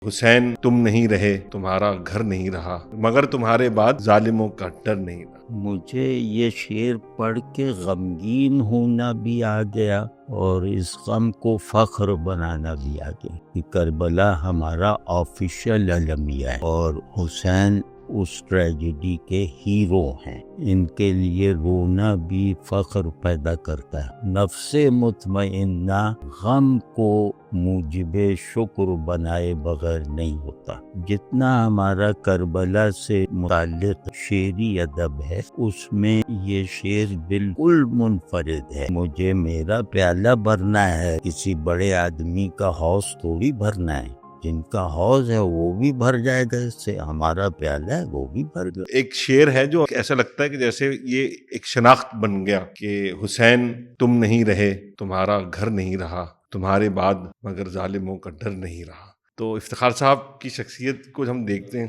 حسین تم نہیں رہے تمہارا گھر نہیں رہا، مگر تمہارے بعد ظالموں کا ڈر نہیں رہا۔ مجھے یہ شعر پڑھ کے غمگین ہونا بھی آ گیا اور اس غم کو فخر بنانا بھی آ گیا کہ کربلا ہمارا آفیشیل المیہ ہے اور حسین اس ٹریجڈی کے ہیرو ہیں۔ ان کے لیے رونا بھی فخر پیدا کرتا ہے۔ نفس مطمئنہ غم کو موجب شکر بنائے بغیر نہیں ہوتا۔ جتنا ہمارا کربلا سے متعلق شعری ادب ہے اس میں یہ شعر بالکل منفرد ہے۔ مجھے میرا پیالہ بھرنا ہے، کسی بڑے آدمی کا حوض تھوڑی بھرنا ہے۔ جن کا حوض ہے وہ بھی بھر جائے گا، اس سے ہمارا پیالہ ہے وہ بھی بھر گیا۔ ایک شعر ہے جو ایسا لگتا ہے کہ جیسے یہ ایک شناخت بن گیا کہ حسین تم نہیں رہے تمہارا گھر نہیں رہا، تمہارے بعد مگر ظالموں کا ڈر نہیں رہا۔ تو افتخار صاحب کی شخصیت کو ہم دیکھتے ہیں،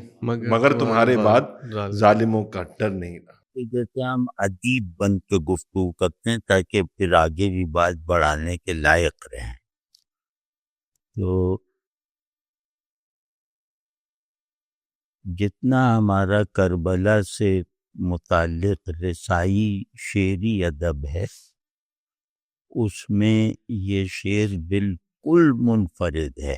مگر تمہارے بعد ظالموں کا ڈر نہیں رہا۔ جیسے ہم ادیب بن کے گفتگو کرتے ہیں تاکہ پھر آگے بھی بات بڑھانے کے لائق رہیں۔ تو جتنا ہمارا کربلا سے متعلق رسائی شعری ادب ہے اس میں یہ شعر بالکل منفرد ہے،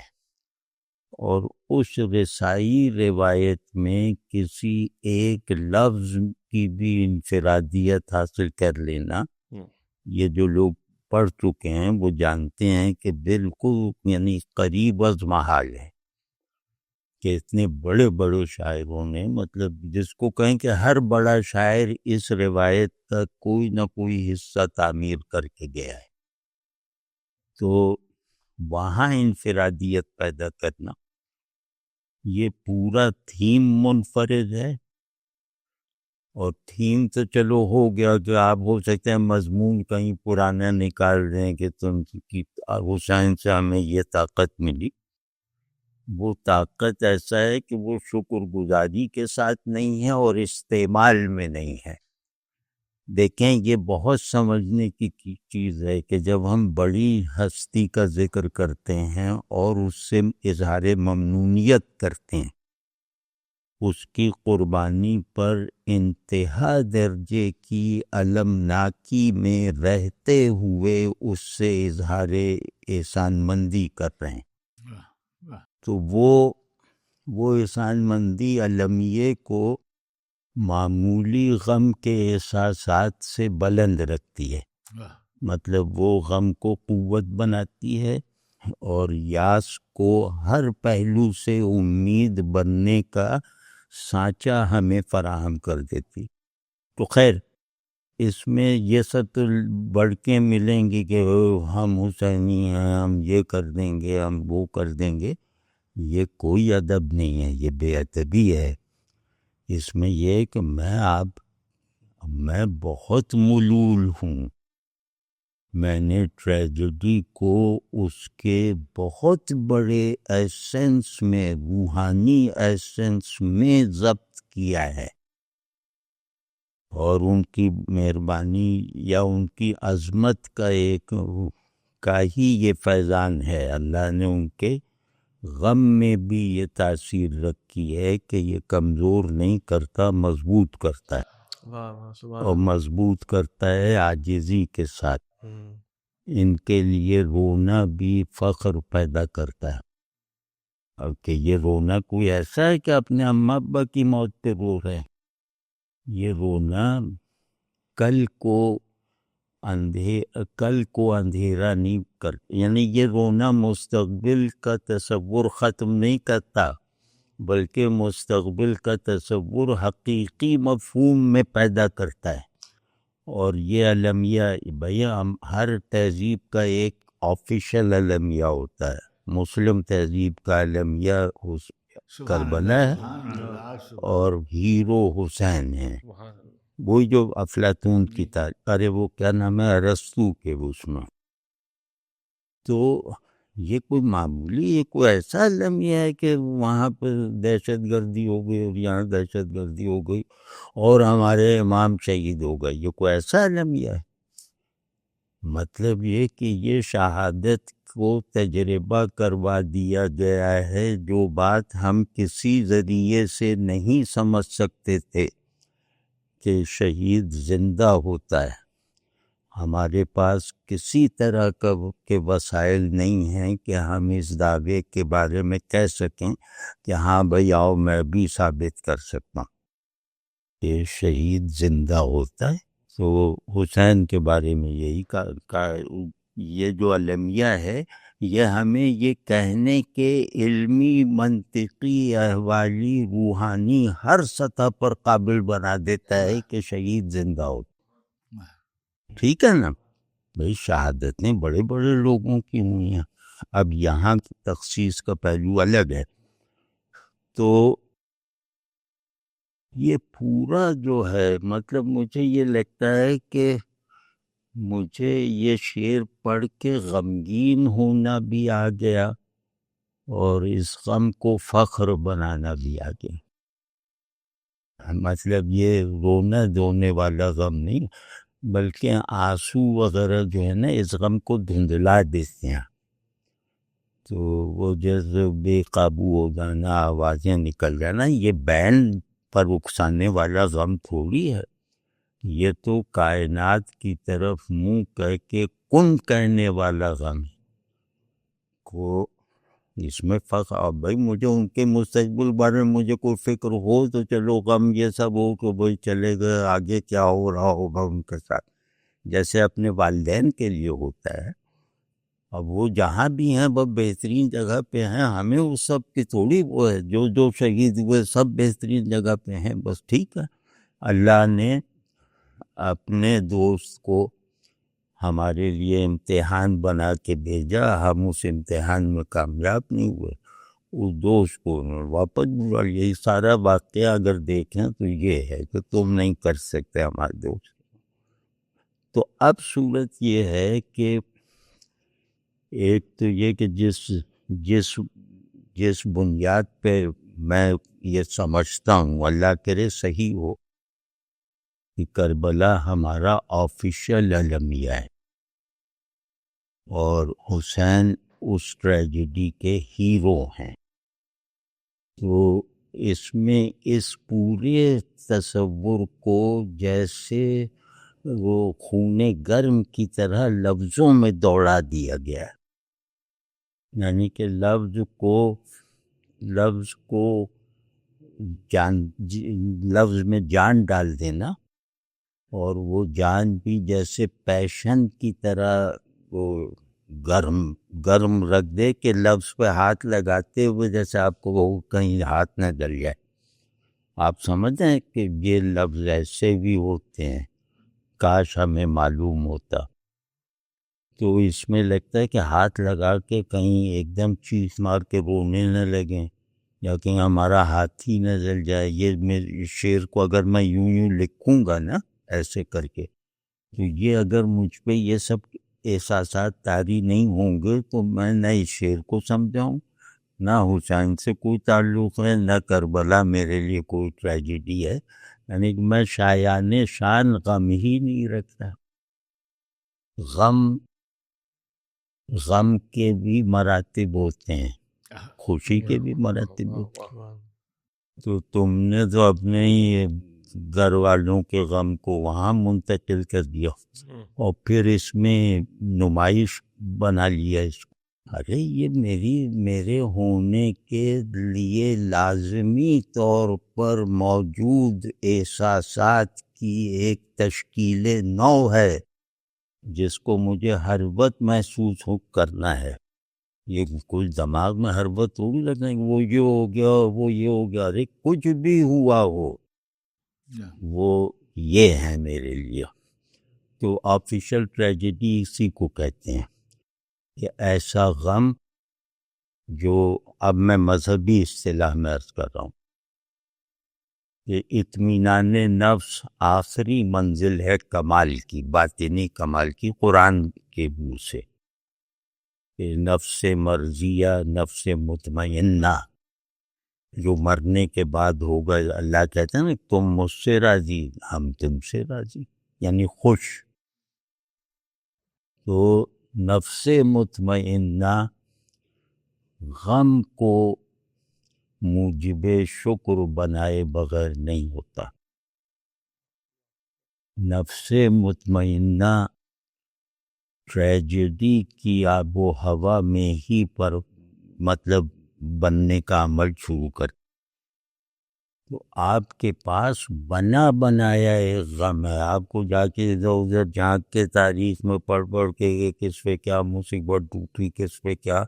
اور اس رسائی روایت میں کسی ایک لفظ کی بھی انفرادیت حاصل کر لینا، یہ جو لوگ پڑھ چکے ہیں وہ جانتے ہیں کہ بالکل یعنی قریب از محال ہے کہ اتنے بڑے بڑے شاعروں نے، مطلب جس کو کہیں کہ ہر بڑا شاعر اس روایت کا کوئی نہ کوئی حصہ تعمیر کر کے گیا ہے، تو وہاں انفرادیت پیدا کرنا، یہ پورا تھیم منفرد ہے۔ اور تھیم تو چلو ہو گیا کہ آپ ہو سکتے ہیں مضمون کہیں پرانا نکال دیں کہ تم کی حسین سے ہمیں یہ طاقت ملی۔ وہ طاقت ایسا ہے کہ وہ شکر گزاری کے ساتھ نہیں ہے اور استعمال میں نہیں ہے۔ دیکھیں یہ بہت سمجھنے کی چیز ہے کہ جب ہم بڑی ہستی کا ذکر کرتے ہیں اور اس سے اظہار ممنونیت کرتے ہیں، اس کی قربانی پر انتہا درجے کی المناکی میں رہتے ہوئے اس سے اظہار احسان مندی کر رہے ہیں، تو وہ احسان مندی المیے کو معمولی غم کے احساسات سے بلند رکھتی ہے، مطلب وہ غم کو قوت بناتی ہے اور یاس کو ہر پہلو سے امید بننے کا سانچہ ہمیں فراہم کر دیتی۔ تو خیر اس میں یہ سب تو بڑکیں ملیں گی کہ ہم حسینی ہیں، ہم یہ کر دیں گے، ہم وہ کر دیں گے، یہ کوئی ادب نہیں ہے، یہ بے ادبی ہے۔ اس میں یہ ہے کہ میں بہت ملول ہوں، میں نے ٹریجڈی کو اس کے بہت بڑے ایسنس میں، روحانی ایسنس میں ضبط کیا ہے، اور ان کی مہربانی یا ان کی عظمت کا ہی یہ فیضان ہے۔ اللہ نے ان کے غم میں بھی یہ تاثیر رکھی ہے کہ یہ کمزور نہیں کرتا، مضبوط کرتا ہے، اور مضبوط کرتا ہے عاجزی کے ساتھ۔ ان کے لیے رونا بھی فخر پیدا کرتا ہے، اور کہ یہ رونا کوئی ایسا ہے کہ اپنے اماں ابا کی موت پہ رو رہے ہیں، یہ رونا کل کو اندھیرا نہیں کر، یعنی یہ رونا مستقبل کا تصور ختم نہیں کرتا بلکہ مستقبل کا تصور حقیقی مفہوم میں پیدا کرتا ہے۔ اور یہ المیہ بھیا ہر تہذیب کا ایک آفیشیل المیہ ہوتا ہے، مسلم تہذیب کا المیہ کربلا ہے اور ہیرو حسین ہیں، وہی جو افلاطون کی ارے وہ کیا نام ہے ارسطو کے اس میں۔ تو یہ کوئی معمولی، یہ کوئی ایسا المیہ ہے کہ وہاں پہ دہشت گردی ہو گئی اور یہاں دہشت گردی ہو گئی اور ہمارے امام شہید ہو گئے، یہ کوئی ایسا المیہ ہے؟ مطلب یہ کہ یہ شہادت وہ تجربہ کروا دیا گیا ہے جو بات ہم کسی ذریعے سے نہیں سمجھ سکتے تھے کہ شہید زندہ ہوتا ہے. ہمارے پاس کسی طرح کے وسائل نہیں ہیں کہ ہم اس دعوے کے بارے میں کہہ سکیں کہ ہاں بھئی آؤ میں بھی ثابت کر سکتا ہوں کہ شہید زندہ ہوتا ہے. تو حسین کے بارے میں یہی یہ جو المیہ ہے یہ ہمیں یہ کہنے کے علمی، منطقی، احوالی، روحانی ہر سطح پر قابل بنا دیتا ہے کہ شہید زندہ ہوتا. ٹھیک ہے نا بھئی، شہادتیں بڑے بڑے لوگوں کی ہوئی ہیں. اب یہاں کی تخصیص کا پہلو الگ ہے. تو یہ پورا جو ہے مطلب مجھے یہ لگتا ہے کہ مجھے یہ شعر پڑھ کے غمگین ہونا بھی آ گیا اور اس غم کو فخر بنانا بھی آ گیا. مطلب یہ رونا دھونے والا غم نہیں بلکہ آنسو وغیرہ جو ہے نا اس غم کو دھندلا دیتے ہیں. تو وہ جیسے بے قابو ہو جانا، آوازیں نکل جانا، یہ بین پر اکسانے والا غم تھوڑی ہے. یہ تو کائنات کی طرف منہ کر کے کن کہنے والا غم کو اس میں فخر. اب بھائی مجھے ان کے مستقبل بارے میں مجھے کوئی فکر ہو تو چلو غم یہ سب ہو کہ بھائی چلے گئے، آگے کیا ہو رہا ہوگا ان کے ساتھ، جیسے اپنے والدین کے لیے ہوتا ہے. اب وہ جہاں بھی ہیں وہ بہترین جگہ پہ ہیں، ہمیں اس سب کی تھوڑی وہ ہے. جو شہید ہوئے سب بہترین جگہ پہ ہیں، بس ٹھیک ہے. اللہ نے اپنے دوست کو ہمارے لیے امتحان بنا کے بھیجا، ہم اس امتحان میں کامیاب نہیں ہوئے، اس دوست کو واپس بلا لیا. یہ سارا واقعہ اگر دیکھیں تو یہ ہے کہ تم نہیں کر سکتے ہمارے دوست. تو اب صورت یہ ہے کہ ایک تو یہ کہ جس بنیاد پہ میں یہ سمجھتا ہوں، اللہ کرے صحیح ہو، کہ کربلا ہمارا آفیشیل المیہ ہے اور حسین اس ٹریجڈی کے ہیرو ہیں. تو اس میں اس پورے تصور کو جیسے وہ خون گرم کی طرح لفظوں میں دوڑا دیا گیا، یعنی کہ لفظ کو لفظ میں جان ڈال دینا، اور وہ جان بھی جیسے پیشن کی طرح وہ گرم رکھ دے کہ لفظ پہ ہاتھ لگاتے ہوئے جیسے آپ کو وہ کہیں ہاتھ نہ جل جائے. آپ سمجھیں کہ یہ لفظ ایسے بھی ہوتے ہیں، کاش ہمیں معلوم ہوتا. تو اس میں لگتا ہے کہ ہاتھ لگا کے کہیں ایک دم چیخ مار کے رونے نہ لگیں یا کہیں ہمارا ہاتھ ہی نہ جل جائے. یہ شعر کو اگر میں یوں لکھوں گا نا ایسے کر کے، تو یہ اگر مجھ پہ یہ سب احساسات طاری نہیں ہوں گے تو میں نہ اس شعر کو سمجھاؤں، نہ حسین سے کوئی تعلق ہے، نہ کربلا میرے لیے کوئی ٹریجڈی ہے. یعنی کہ میں شایان شان غم ہی نہیں رکھتا. غم کے بھی مراتب ہوتے ہیں، خوشی کے بھی مراتب ہوتے ہیں. تو تم نے تو اپنے ہی گھر والوں کے غم کو وہاں منتقل کر دیا اور پھر اس میں نمائش بنا لیا اس کو. ارے یہ میرے ہونے کے لیے لازمی طور پر موجود احساسات کی ایک تشکیل نو ہے جس کو مجھے ہر وقت محسوس کرنا ہے. یہ کوئی دماغ میں ہر وقت تھوڑی لگنا ہے وہ یہ ہو گیا وہ یہ ہو گیا. ارے کچھ بھی ہوا ہو وہ یہ ہے میرے لیے. تو آفیشل ٹریجڈی اسی کو کہتے ہیں کہ ایسا غم جو اب میں مذہبی اصطلاح میں عرض کر رہا ہوں کہ اطمینان نفس آخری منزل ہے کمال کی، باطنی کمال کی، قرآن کے بو سے کہ نفس مرضیہ، نفس مطمئنہ جو مرنے کے بعد ہوگا. اللہ کہتے ہیں نا تم مجھ سے راضی ہم تم سے راضی، یعنی خوش. تو نفس مطمئنہ غم کو موجب شکر بنائے بغیر نہیں ہوتا. نفس مطمئنہ ٹریجڈی کی آب و ہوا میں ہی پر مطلب بننے کا عمل شروع کر. تو آپ کے پاس بنا بنایا ایک غم ہے. آپ کو جا کے ادھر ادھر جھانک کے تاریخ میں پڑھ پڑھ کے یہ کس پہ کیا مصیبت ٹوٹی کس پہ کیا،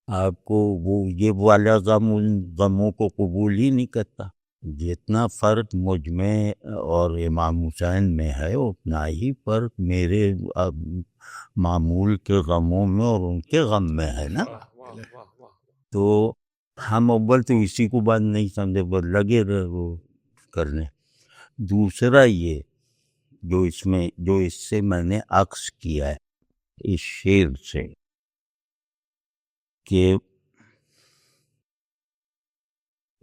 آپ کو وہ یہ والا غم ان غموں کو قبول ہی نہیں کرتا. جتنا فرق مجھ میں اور امام حسین میں ہے اتنا ہی فرق میرے معمول کے غموں میں اور ان کے غم میں ہے نا. تو ہم اول تو اسی کو بات نہیں سمجھے بس لگے رہے وہ کرنے. دوسرا یہ جو اس سے میں نے عکس کیا ہے اس شعر سے کہ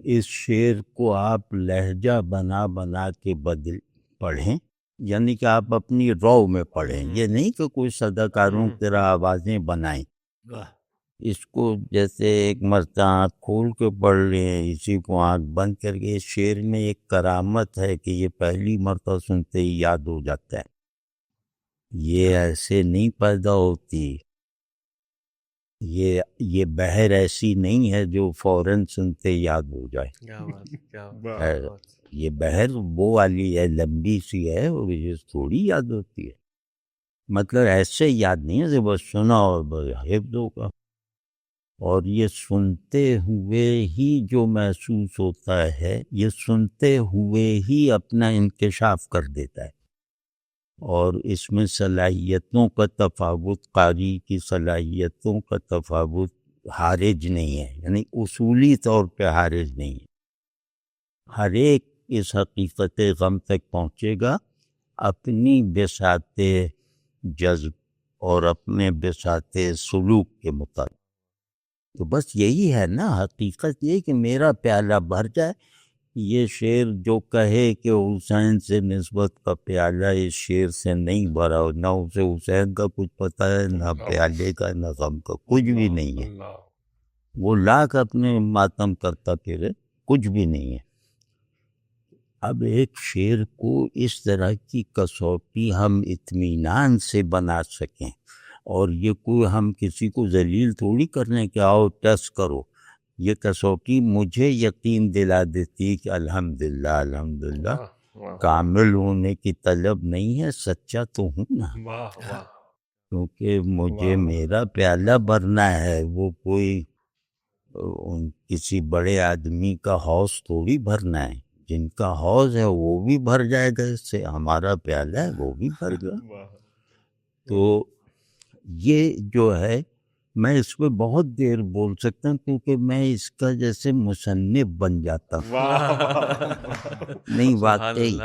اس شعر کو آپ لہجہ بنا بنا کے بدل پڑھیں، یعنی کہ آپ اپنی رو میں پڑھیں. یہ نہیں کہ کوئی صداکاروں کی طرح آوازیں بنائیں. اس کو جیسے ایک مرتبہ آنکھ کھول کے پڑھ لیں، اسی کو آنکھ بند کر کے. اس شعر میں ایک کرامت ہے کہ یہ پہلی مرتبہ سنتے ہی یاد ہو جاتا ہے. یہ ایسے نہیں پیدا ہوتی، یہ بحر ایسی نہیں ہے جو فوراً سنتے یاد ہو جائے. یہ بحر وہ والی ہے، لمبی سی ہے اور یہ تھوڑی یاد ہوتی ہے. مطلب ایسے یاد نہیں ہے بس سنا اور حفظ ہوگا. اور یہ سنتے ہوئے ہی جو محسوس ہوتا ہے یہ سنتے ہوئے ہی اپنا انکشاف کر دیتا ہے. اور اس میں صلاحیتوں کا تفاوت، قاری کی صلاحیتوں کا تفاوت حارج نہیں ہے، یعنی اصولی طور پہ حارج نہیں ہے. ہر ایک اس حقیقت غم تک پہنچے گا اپنی بساط جذب اور اپنے بساط سلوک کے مطابق. تو بس یہی ہے نا حقیقت، یہ کہ میرا پیالہ بھر جائے. یہ شعر جو کہے کہ حسین سے نسبت کا پیالہ اس شعر سے نہیں بھرا، نہ اسے حسین کا کچھ پتہ ہے نہ پیالے کا نہ غم کا، کچھ بھی نہیں ہے. وہ لاکھ اپنے ماتم کرتا پھرے، کچھ بھی نہیں ہے. اب ایک شعر کو اس طرح کی کسوٹی ہم اطمینان سے بنا سکیں، اور یہ کوئی ہم کسی کو ذلیل تھوڑی کرنے کہ آؤ ٹیسٹ کرو. یہ کسوٹی مجھے یقین دلا دیتی کہ الحمدللہ الحمدللہ کامل ہونے کی طلب نہیں ہے، سچا تو ہوں نا. کیونکہ مجھے میرا پیالہ بھرنا ہے، وہ کوئی کسی بڑے آدمی کا حوض تھوڑی بھرنا ہے. جن کا حوض ہے وہ بھی بھر جائے گا اس سے، ہمارا پیالہ ہے وہ بھی بھر گیا. تو یہ جو ہے میں اس پہ بہت دیر بول سکتا ہوں کیونکہ میں اس کا جیسے مصنف بن جاتا ہوں. نہیں واقعی